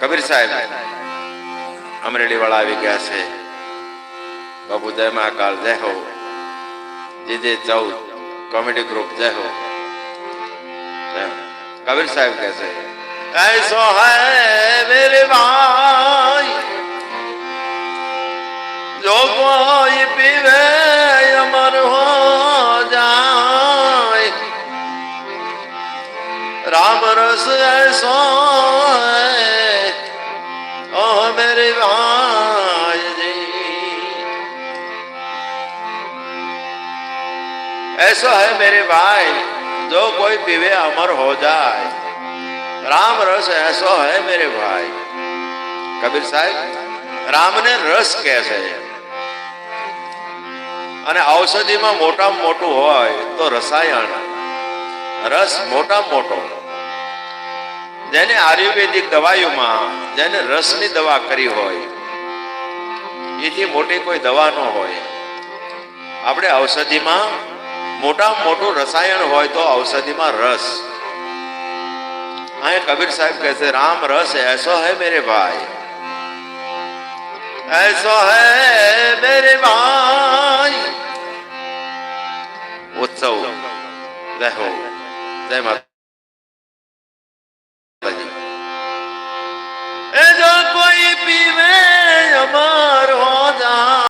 કબીર સાહેબ અમરેલી વાળા આવી ગયા છે. બાપુ જય મહાકાલ જય હો. જે 14 કોમેડી ગ્રુપ જય હો. कबीर साहब कैसे ऐसो है मेरे भाई जो कोई पीवे अमर हो जाए. राम रस ऐसो है ओ मेरे भाई जी. ऐसो है मेरे भाई जो कोई पीवे अमर हो जाए. राम रस ऐसो है मेरे भाई. कबीर साहब राम ने रस કહે છે અને ઔષધિમાં મોટામાં મોટું હોય તો રસાયણ. રસ મોટામાં મોટો. જેને આયુર્વેદિક દવાઓમાં જેને રસની દવા કરી હોય એથી મોટી કોઈ દવા ન હોય. આપણે ઔષધિમાં મોટામાં મોટું રસાયણ હોય તો ઔષધિમાં રસ. અહીં કબીર સાહેબ કહે છે રામ રસ ऐसो है मेरे भाई ऐसो है मेरे भाई. उत्सव जय हो जय माता. जो कोई पीवे अमर हो